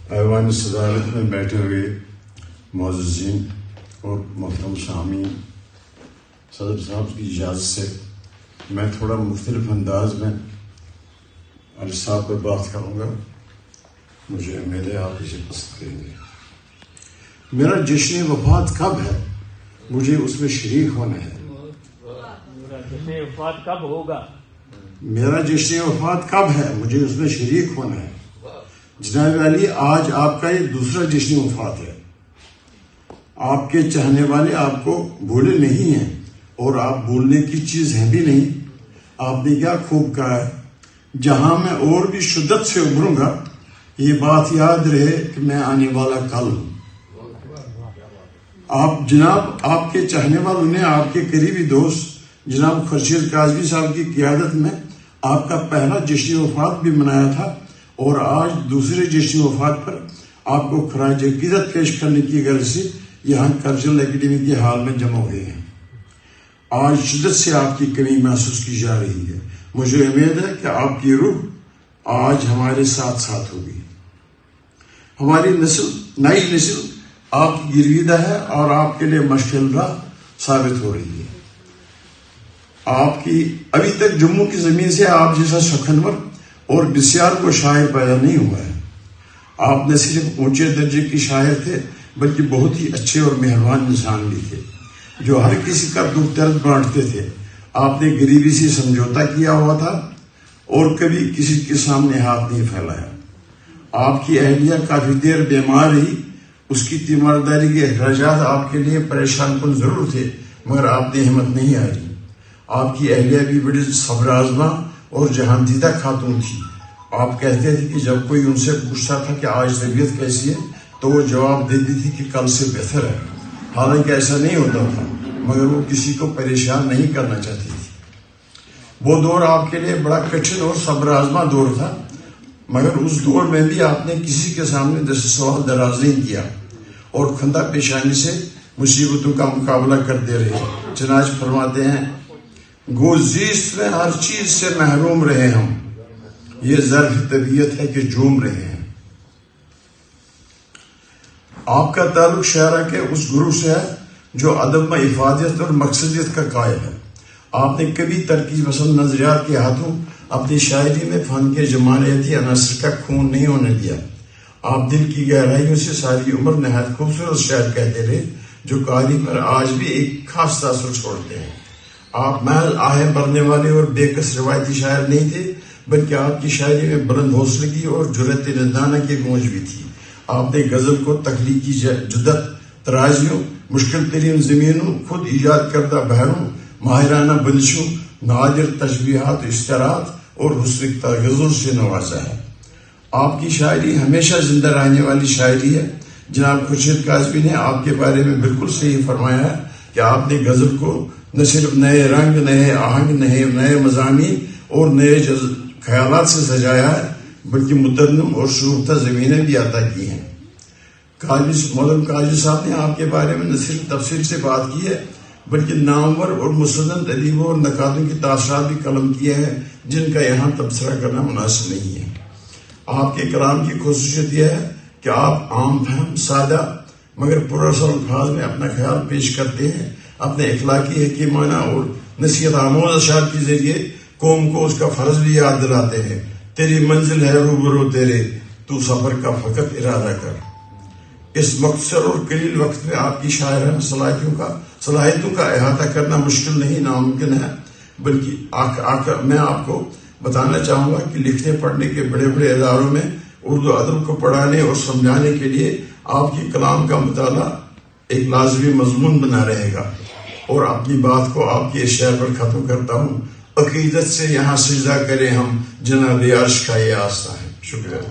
ایوان صدارت میں بیٹھے ہوئے معززین اور محترم سامعین، صدر صاحب کی اجازت سے میں تھوڑا مختلف انداز میں علی صاحب پر بات کروں گا. مجھے امید ہے آپ اسے پسند کریں گے. میرا جشن وفات کب ہے؟ مجھے اس میں شریک ہونا ہے. جشن وفات کب ہوگا؟ میرا جشن وفات کب ہے؟ مجھے اس میں شریک ہونا ہے. جناب علی، آج آپ کا یہ دوسرا جشن وفات ہے. آپ کے چاہنے والے آپ کو بھولے نہیں ہیں اور آپ بھولنے کی چیز ہے بھی نہیں. آپ نے کیا خوب کہا ہے، جہاں میں اور بھی شدت سے ابھروں گا، یہ بات یاد رہے کہ میں آنے والا کل ہوں. آپ جناب، آپ کے چاہنے والوں نے آپ کے قریبی دوست جناب خورشید کاظمی صاحب کی قیادت میں آپ کا پہلا جشن وفات بھی منایا تھا، اور آج دوسرے جشن وفات پر آپ کو خراج عقیدت پیش کرنے کی غرض سے یہاں کلچرل اکیڈمی کے ہال میں جمع ہوئے ہیں. آج شدت سے آپ کی کمی محسوس کی جا رہی ہے. مجھے امید ہے کہ آپ کی روح آج ہمارے ساتھ ساتھ ہوگی. ہماری نئی نسل آپ کی گرویدہ ہے اور آپ کے لیے مشکل راہ ثابت ہو رہی ہے. آپ کی ابھی تک جموں کی زمین سے آپ جیسا سخنور اور بسیار کو شاعر پیدا نہیں ہوا ہے. آپ نہ صرف اونچے درجے کی شاعر تھے بلکہ بہت ہی اچھے اور مہربان انسان بھی تھے، جو ہر کسی کا دکھ درد بانٹتے تھے. آپ نے غریبی سے سمجھوتا کیا ہوا تھا اور کبھی کسی کے سامنے ہاتھ نہیں پھیلایا. آپ کی اہلیہ کافی دیر بیمار رہی. اس کی تیمارداری کے اخراجات آپ کے لیے پریشان کن ضرور تھے، مگر آپ نے ہمت نہیں ہاری. آپ کی اہلیہ بھی بڑی صبر آزما اور جہاں دیدہ خاتون تھی. آپ کہتے تھے کہ جب کوئی ان سے پوچھتا تھا کہ آج طبیعت کیسی ہے تو وہ جواب دیتی تھی کہ کل سے بہتر ہے. حالانکہ ایسا نہیں ہوتا تھا، مگر وہ کسی کو پریشان نہیں کرنا چاہتی تھی. وہ دور آپ کے لیے بڑا کٹھن اور صبر آزما دور تھا، مگر اس دور میں بھی آپ نے کسی کے سامنے دست سوال دراز نہیں کیا اور خندہ پیشانی سے مصیبتوں کا مقابلہ کرتے رہے. چنانچہ فرماتے ہیں، گو زیست میں ہر چیز سے محروم رہے ہم، یہ ظرف طبیعت ہے کہ جوم رہے ہیں. آپ کا تعلق شاعرہ کے اس گروہ سے ہے جو ادب میں افادیت اور مقصدیت کا قائل ہے. آپ نے کبھی ترقی پسند نظریات کے ہاتھوں اپنی شاعری میں فن کے جمالیاتی عناصر کا خون نہیں ہونے دیا. آپ دل کی گہرائیوں سے ساری عمر نہایت خوبصورت شاعر کہتے رہے، جو قاری پر آج بھی ایک خاص تاثر چھوڑتے ہیں. آپ محض آہیں بھرنے والے اور بے کس روایتی شاعر نہیں تھے، بلکہ آپ کی شاعری میں بلند حوصلگی اور جرأت نندانہ کی گونج بھی تھی. آپ نے غزل کو تخلیقی جدت، ترازیوں، مشکل ترین زمینوں، خود ایجاد کردہ بحروں، ماہرانہ بندشوں، نادر تشبیہات، اشتہارات اور حسن غزل سے نوازا ہے. آپ کی شاعری ہمیشہ زندہ رہنے والی شاعری ہے. جناب خورشید کاظمی نے آپ کے بارے میں بالکل صحیح فرمایا ہے کہ آپ نے غزل کو نہ صرف نئے رنگ، نئے آہنگ، نئے مضامین اور نئے خیالات سے سجایا ہے، بلکہ مترنم اور شروفتہ زمینیں بھی عطا کی ہیں. مولانا قاضی صاحب نے آپ کے بارے میں نہ صرف تفصیل سے بات کی ہے، بلکہ نامور اور مسند ادیبوں اور نقادوں کی تاثرات بھی قلم کیے ہیں، جن کا یہاں تبصرہ کرنا مناسب نہیں ہے. آپ کے کلام کی خصوصیت یہ ہے کہ آپ عام فہم، سادہ مگر پراثر الفاظ میں اپنا خیال پیش کرتے ہیں. اپنے اخلاقی، حکیمانہ اور نصیحت آموز اشعار کے ذریعے قوم کو اس کا فرض بھی یاد دلاتے ہیں. تیری منزل ہے روبرو تیرے، تو سفر کا فقط ارادہ کر. اس مختصر اور قلیل وقت میں آپ کی شاعرانہ صلاحیتوں کا احاطہ کرنا مشکل نہیں، ناممکن ہے. بلکہ میں آپ کو بتانا چاہوں گا کہ لکھنے پڑھنے کے بڑے بڑے اداروں میں اردو ادب کو پڑھانے اور سمجھانے کے لیے آپ کی کلام کا مطالعہ ایک لازمی مضمون بنا رہے گا. اور اپنی بات کو آپ کے شعر پر ختم کرتا ہوں، عقیدت سے یہاں سجدہ کریں ہم، جناب عرش کا یہ آستہ ہے. شکریہ.